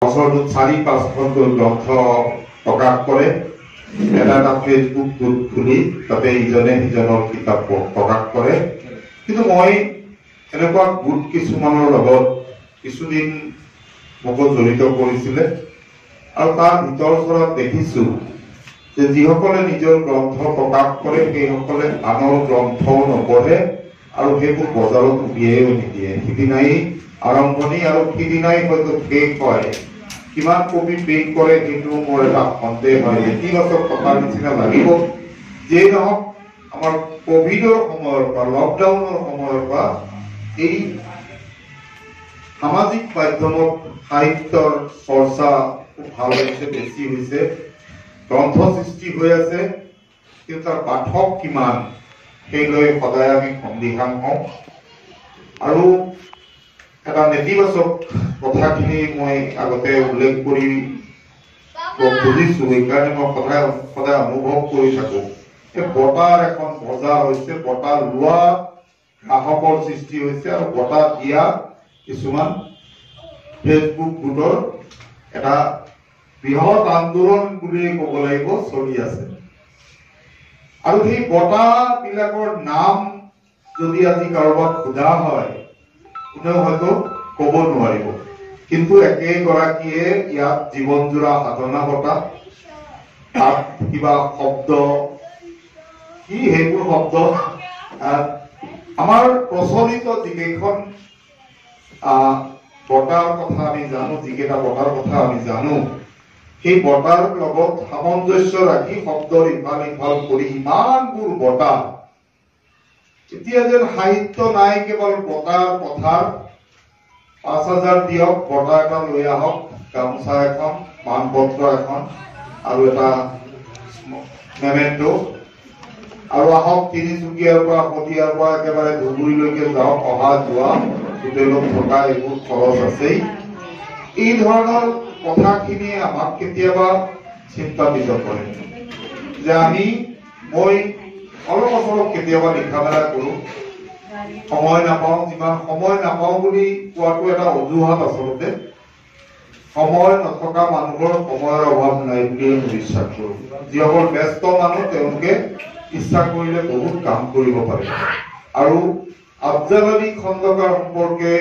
বছৰটোত ৪-৫খনকৈ গ্ৰন্থ প্ৰকাশ কৰে। এটা ফেচবুক গ্ৰুপ খুলি তাতে ইজনে সিজনৰ কিতাপ প্ৰকাশ কৰে। কিন্তু মই এনেকুৱা গোট কিছুমানৰ লগত কিছুদিন মোকো জড়িত কৰিছিলে আৰু তাৰ ভিতৰত দেখিছো যে যিসকলে নিজৰ গ্ৰন্থ প্ৰকাশ কৰে সেইসকলে আনৰ গ্ৰন্থও নপঢ়ে আৰু সেইবোৰ বজাৰত উলিয়াইও নিদিয়ে। সিদিনাই আৰম্ভণি আৰু সিদিনাই হয়তো শেষ হয়। কিমান কপি পেইড কৰে সেইটো মোৰ এটা সন্দেহ হয়। নেতিবাচক কথাৰ নিচিনা লাগিব। যিয়ে নহওক আমাৰ কোভিডৰ সময়ৰ পৰা লকডাউনৰ সময়ৰ পৰা এই সামাজিক মাধ্যমত সাহিত্যৰ চৰ্চা খুব ভাল হৈছে, বেছি হৈছে, গ্ৰন্থ সৃষ্টি হৈ আছে, কিন্তু তাৰ পাঠক কিমান সেই লৈ সদায় আমি সন্দিহান হওঁ। আৰু এটা নেতিবাচক কথাখিনি মই আগতে উল্লেখ কৰি বুজিছো, সেইকাৰণে মই সদায় অনুভৱ কৰি থাকো। বঁটাৰ এখন বজাৰ হৈছে, বঁটা লোৱা গ্ৰাহকৰ সৃষ্টি হৈছে আৰু বঁটা দিয়া কিছুমান ফেচবুক গোটৰ এটা বৃহৎ আন্দোলন বুলিয়ে ক'ব লাগিব চলি আছে। আৰু সেই বঁটা বিলাকৰ নাম যদি আজি কাৰোবাক সোধা হয় কোনেও হয়তো ক'ব নোৱাৰিব। কিন্তু একেগৰাকীয়ে ইয়াত জীৱন জোৰা সাধনা বঁটা, তাত কিবা শব্দ, কি সেইবোৰ শব্দ, আমাৰ প্ৰচলিত যিকেইখন বঁটাৰ কথা আমি জানো, যিকেইটা বঁটাৰ কথা আমি জানো, সেই বঁটাৰ লগত সামঞ্জস্য ৰাখি শব্দৰ ইফাল ইফাল কৰি ইমানবোৰ বঁটা। এতিয়া যেন সাহিত্য নাই, কেৱল বঁটাৰ পথাৰ। ৫,০০০ দিয়ক, বঁটা এটা লৈ আহক, গামোচা এখন, মানপত্ৰ এখন আৰু এটা মেমেণ্টো, আৰু আহক তিনিচুকীয়াৰ পৰা শদিয়াৰ পৰা একেবাৰে ধুবুৰীলৈকে যাওক, অহা যোৱা হোটেলত থকা এইবোৰ খৰচ আছেই। এই ধৰণৰ কথাখিনিয়ে আমাক কেতিয়াবা চিন্তান্বিত কৰে যে মই অলপ কেতিয়াবা লিখা মেলা কৰো, সময় নাপাওঁ। যিমান সময় নাপাওঁ বুলি কোৱাটো এটা অজুহাত। আচলতে সময় নথকা মানুহৰ সময়ৰ অভাৱ নাই বুলিয়ে মই বিশ্বাস কৰো। যিসকল ব্যস্ত মানুহ তেওঁলোকে ইচ্ছা কৰিলে বহুত কাম কৰিব পাৰে। আৰু আফজাল আলী খন্দকাৰ সম্পৰ্কে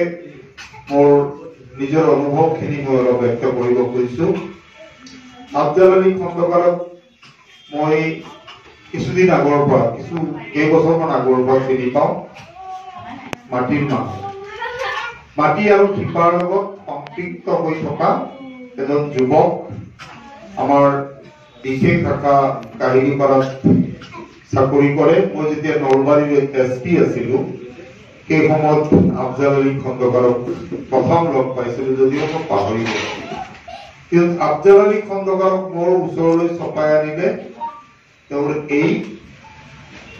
মোৰ নিজৰ অনুভৱখিনি মই অলপ ব্যক্ত কৰিব খুজিছো। আফজাল আলী খন্দকাৰক মই কিছুদিন আগৰ পৰা, কেইবছৰমান আগৰ পৰা চিনি পাওঁ। মাটিৰ মানুহ, মাটি আৰু শিপাৰ লগত সম্পৃক্ত হৈ থকা এজন যুৱক। আমাৰ বিশেষ শাখা কাহিলীপাৰাত চাকৰি কৰে। মই যেতিয়া নলবাৰীৰ SP আছিলো সেই সময়ত আফজাল আলী খন্দকাৰক প্ৰথম লগ পাইছিলো, যদিও মই পাহৰি গৈছিলো। কিন্তু আফজাল আলী খন্দকাৰক মোৰ ওচৰলৈ চপাই আনিলে তেওঁৰ এই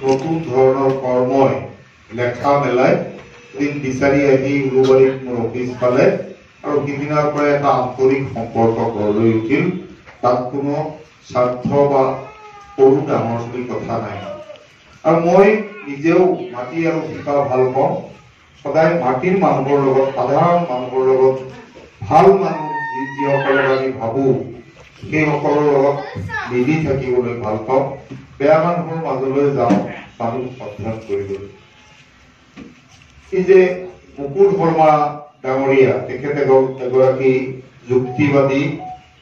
নতুন ধৰণৰ কৰ্মই, লেখা মেলাই দিন বিচাৰি আহি উলুবাৰীত মোৰ অফিচ পালে আৰু সিদিনাৰ পৰা এটা আন্তৰিক সম্পৰ্ক গঢ় লৈ উঠিল। তাত কোনো স্বাৰ্থ বা সৰু ডাঙৰ বুলি কথা নাই। আৰু মই নিজেও মাটি আৰু শিপা ভাল পাওঁ। সদায় মাটিৰ মানুহৰ লগত, সাধাৰণ মানুহৰ লগত, ভাল মানুহ যিসকলক আমি ভাবো সেইসকলৰ লগত মিলি থাকিবলৈ ভাল পাওঁ। বেয়া মানুহৰ মাজলৈ যাওঁ মানুহ অধ্যয়ন কৰিবলৈ। এই যে মুকুট শৰ্মা ডাঙৰীয়া, তেখেতে এগৰাকী যুক্তিবাদী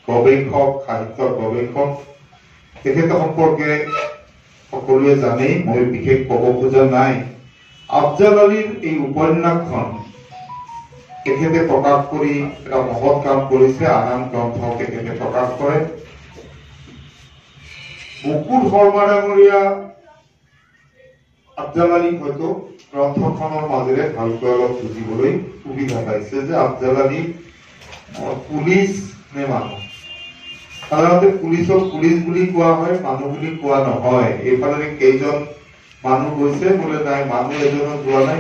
গৱেষক, সাহিত্যৰ গৱেষক। তেখেতৰ সম্পৰ্কে সকলোৱে জানেই, মই বিশেষ ক'ব খোজা নাই। আফজাল আলীৰ এই উপন্যাসখন তেখেতে প্ৰকাশ কৰি এটা মহৎ কাম কৰিছে। আন গ্ৰন্থ তেখেতে প্ৰকাশ কৰে। মুকুট শৰ্মা ডাঙৰীয়া আফজাল আলীক হয়তো গ্ৰন্থখনৰ মাজেৰে ভালকৈ অলপ বুজিবলৈ সুবিধা পাইছে যে আফজাল আলী পুলিচ নে মানুহ। সাধাৰণতে পুলিচক পুলিচ বুলি কোৱা হয়, মানুহ বুলি কোৱা নহয়। এইফালে কেইজন মানুহ গৈছে বোলে, নাই মানুহ এজনো যোৱা নাই,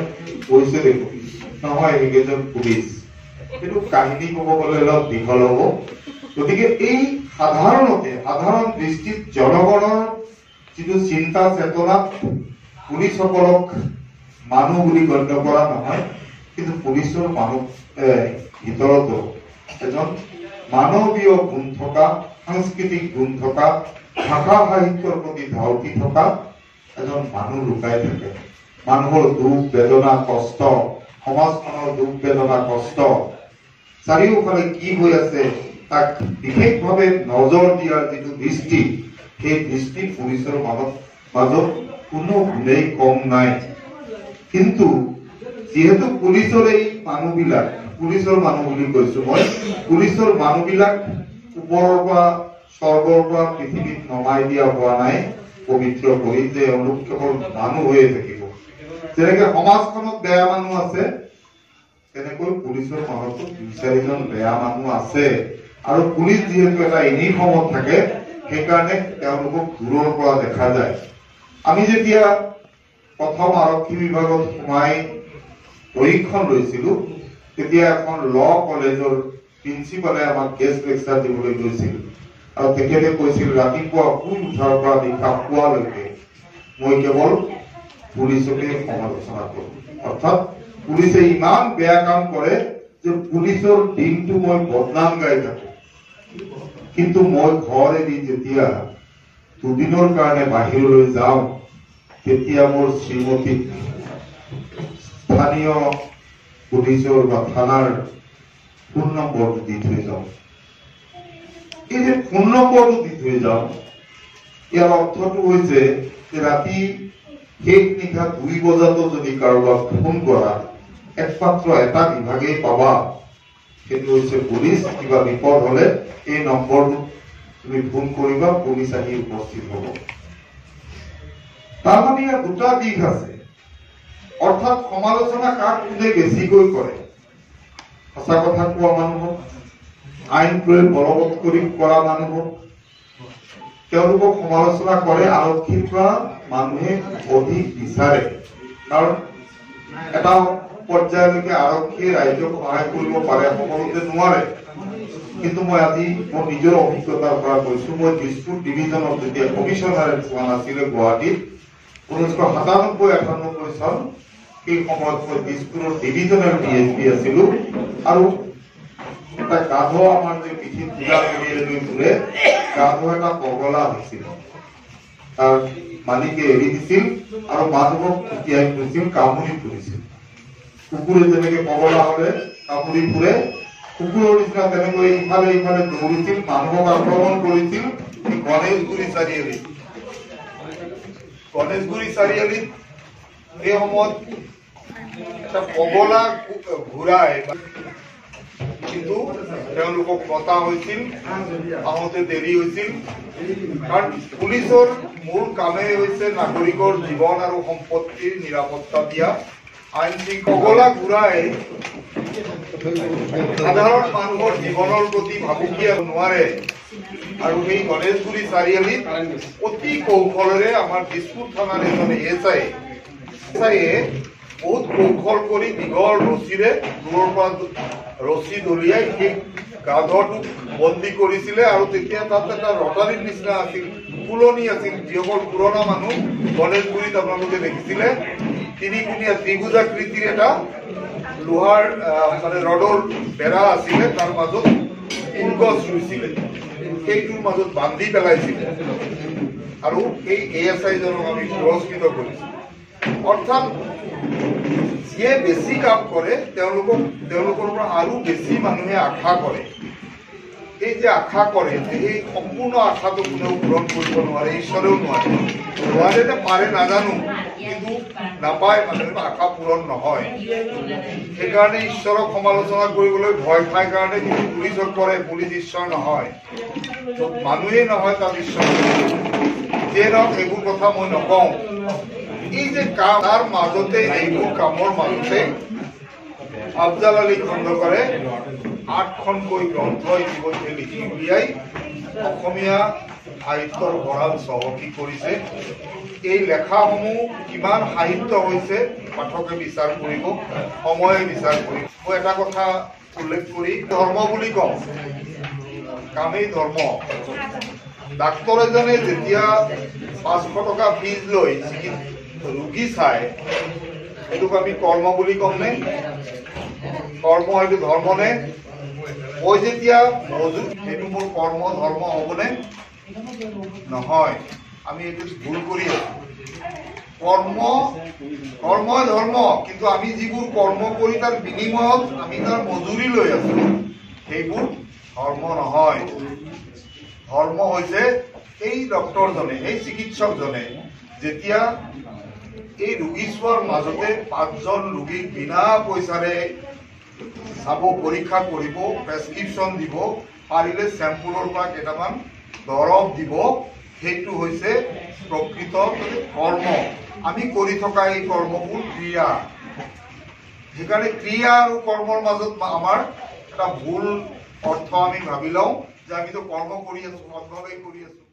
গৈছে দেখোন, নহয় সেইকেইজন পুলিচ। সেইটো কাহিনী ক'ব গ'লে অলপ দীঘল হ'ব। গতিকে এই সাধাৰণ দৃষ্টিত জনগণৰ যিটো চিন্তা চেতনাত পুলিচসকলক মানুহ বুলি গণ্য কৰা নহয়, কিন্তু পুলিচৰ মানুহ ভিতৰতো এজন মানৱীয় গুণ থকা, সাংস্কৃতিক গুণ থকা, ভাষা সাহিত্যৰ প্ৰতি ধাউতি থকা এজন মানুহ লুকাই থাকে। মানুহৰ দুখ বেদনা কষ্ট, সমাজখনৰ দুখ বেদনা কষ্ট, চাৰিওফালে কি হৈ আছে তাক বিশেষভাৱে নজৰ দিয়াৰ যিটো দৃষ্টি, সেই দৃষ্টি পুলিচৰ মাজত কোনো গুণেই কম নাই। কিন্তু যিহেতু পুলিচৰ এই মানুহবিলাক, পুলিচৰ মানুহ বুলি কৈছো মই, পুলিচৰ মানুহবিলাক ওপৰৰ পৰা স্বৰ্গৰ পৰা পৃথিৱীত নমাই দিয়া হোৱা নাই পবিত্ৰ কৰি যে এওঁলোক কেৱল মানুহ হৈয়ে থাকিব। যেনেকে সমাজখনত বেয়া মানুহ আছে, তেনেকৈ পুলিচৰ মাজতো ২-৪জন বেয়া মানুহ আছে। আৰু পুলিচ যিহেতু এটা ইউনিফৰ্মত থাকে, সেইকাৰণে তেওঁলোকক দূৰৰ পৰা দেখা যায়। আমি যেতিয়া প্ৰথম আৰক্ষী বিভাগত সোমাই প্ৰশিক্ষণ লৈছিলো, তেতিয়া এখন ল কলেজৰ প্ৰিন্সিপালে আমাক গেষ্ট লেকচাৰ দিবলৈ গৈছিল। আৰু তেখেতে কৈছিল, ৰাতিপুৱা শুই উঠাৰ পৰা নিশা শুৱালৈকে মই কেৱল পুলিচকে সমালোচনা কৰোঁ। অৰ্থাৎ পুলিচে ইমান বেয়া কাম কৰে যে পুলিচৰ দিনটো মই বদনাম গাই থাকো। কিন্তু মই ঘৰ এৰি যেতিয়া দুদিনৰ কাৰণে বাহিৰলৈ যাওঁ, তেতিয়া মোৰ শ্ৰীমতীক স্থানীয় পুলিচৰ বা থানাৰ ফোন নম্বৰটো দি থৈ যাওঁ। এই যে ফোন নম্বৰটো দি থৈ যাওঁ, ইয়াৰ অৰ্থটো হৈছে যে ৰাতি শেষ নিশা ২ বজাতো যদি কাৰোবাক ফোন কৰা, একমাত্ৰ এটা বিভাগেই পাবা, সেইটো হৈছে পুলিচ। কিবা বিপদ হলে এই নম্বৰটো তুমি ফোন কৰিবা, পুলিচ আহি উপস্থিত হব। তাৰমানে ইয়াৰ দুটা দিশ আছে। অৰ্থাৎ সমালোচনা কাক কোনে বেছিকৈ কৰে? সঁচা কথা কোৱা মানুহক, আইন প্ৰয়োগ বলবৎ কৰি কৰা মানুহক, তেওঁলোকক সমালোচনা কৰে। আৰক্ষীৰ পৰা মানুহে অধিক বিচাৰে, কাৰণ এটা পৰ্যায়লৈকে আৰক্ষীয়ে ৰাইজক সহায় কৰিব পাৰে, সকলোতে নোৱাৰে। কিন্তু মই আজি মোৰ নিজৰ অভিজ্ঞতাৰ পৰা কৈছো, মই দিছপুৰ ডিভিজনত যেতিয়া কমিশনাৰেট হোৱা নাছিলে গুৱাহাটীত 1997-98 চন, সেই সময়ত মই দিছপুৰৰ ডিভিজনেল ডিএছপি আছিলো। আৰু এটা গাধ আমাৰ যে পিঠিত পূজা কৰি লৈ ফুৰে, গাধ এটা পগলা হৈছিল। তাৰ মালিকে এৰি দিছিল আৰু মানুহক ফুটিয়াই ফুৰিছিল, কামুৰি ফুৰিছিল। কুকুৰে যেনেকে পগলা হলে কামুৰি ফুৰে, কুকুৰৰ নিচিনা তেনেকৈ ইফালে ইফালে দৌৰিছিল, মানুহক আক্ৰমণ কৰিছিল। গণেশগুৰি চাৰিআলিত এই সময়ত এটা পগলা ঘূৰাই, কিন্তু তেওঁলোকক মতা হৈছিল, আহোঁতে দেৰি হৈছিল। কাৰণ পুলিচৰ মূল কামেই হৈছে নাগৰিকৰ জীৱন আৰু সম্পত্তিৰ নিৰাপত্তা দিয়া। আইন শৃংখলা ঘূৰাই সাধাৰণ মানুহৰ জীৱনৰ প্ৰতি ভাবুকিয়া নোৱাৰে। আৰু সেই গণেশগুৰি চাৰিআলিত অতি কৌশলেৰে আমাৰ দিছপুৰ থানাৰ এজন এছআইয়ে বহুত কৌশল কৰি দীঘল ৰছীৰে দূৰৰ পৰা ৰছী দলিয়াই সেই গাধটোক বন্দী কৰিছিলে। আৰু তেতিয়া তাত এটা ৰটাৰীৰ নিচিনা আছিল, ফুলনি আছিল। যিসকল পুৰণা মানুহ গণেশগুৰিত আপোনালোকে দেখিছিলে, তিনিকুণীয়া ত্ৰিভুজাকৃতিৰ এটা লোহাৰ মানে ৰডৰ বেৰা আছিলে, তাৰ মাজত ফুলগছ ৰুইছিলে, সেইটোৰ মাজত বান্ধি পেলাইছিলে। আৰু সেই এএছআইজনক আমি পুৰস্কৃত কৰিছিলো। অৰ্থাৎ যিয়ে বেছি কাম কৰে তেওঁলোকৰ পৰা আৰু বেছি মানুহে আশা কৰে। এই যে আশা কৰে, এই সম্পূৰ্ণ আশাটো কোনেও পূৰণ কৰিব নোৱাৰে, ঈশ্বৰেও নোৱাৰে। নোৱাৰে পাৰে নাজানো, কিন্তু নাপায় মানে আশা পূৰণ নহয়। সেইকাৰণে ঈশ্বৰক সমালোচনা কৰিবলৈ ভয় খায় কাৰণে কিন্তু পুলিচক কৰে। পুলিচ ঈশ্বৰ নহয়, মানুহেই নহয়, তাত ঈশ্বৰ। যিয়ে নহওক এইবোৰ কথা মই নকওঁ। এই যে কাম, তাৰ মাজতে এইবোৰ কামৰ মাজতে আফজাল আলী খন্দকাৰে ৮খনকৈ গ্ৰন্থ ইতিমধ্যে লিখি উলিয়াই অসমীয়া সাহিত্যৰ ভঁৰাল চহকী কৰিছে। এই লেখাসমূহ কিমান সাহিত্য হৈছে পাঠকে বিচাৰ কৰিব, সময়ে বিচাৰ কৰিব। মই এটা কথা উল্লেখ কৰি ধৰ্ম বুলি কওঁ, কামেই ধৰ্ম। ডাক্তৰ এজনে যেতিয়া ৫০০ টকা ফিজ লৈ ৰোগী চাই, এইটোক আমি কৰ্ম বুলি কম নে? কৰ্ম এইটো ধৰ্ম নে? মই যেতিয়া মজুৰি সেইটো মোৰ কৰ্ম ধৰ্ম হ'বনে নহয় আমি এইটো ভুল কৰি আছো কৰ্মই ধৰ্ম কিন্তু আমি যিবোৰ কৰ্ম কৰি তাৰ বিনিময়ত আমি তাৰ মজুৰি লৈ আছো সেইবোৰ ধৰ্ম নহয় ধৰ্ম হৈছে এই ডক্টৰজনে এই চিকিৎসকজনে যেতিয়া এই ৰোগী চোৱাৰ মাজতে 5জন ৰোগীক বিনা পইচাৰে চাব পৰীক্ষা কৰিব প্ৰেছক্ৰিপশ্যন দিব পাৰিলে চেম্পুলৰ পৰা কেইটামান দৰৱ দিব সেইটো হৈছে প্ৰকৃত কৰ্ম আমি কৰি থকা এই কৰ্মবোৰ ক্ৰিয়া সেইকাৰণে ক্ৰিয়া আৰু কৰ্মৰ মাজত আমাৰ এটা ভুল অৰ্থ আমি ভাবি লওঁ যে আমি তো কৰ্ম কৰি আছো সৎভাৱে কৰি আছো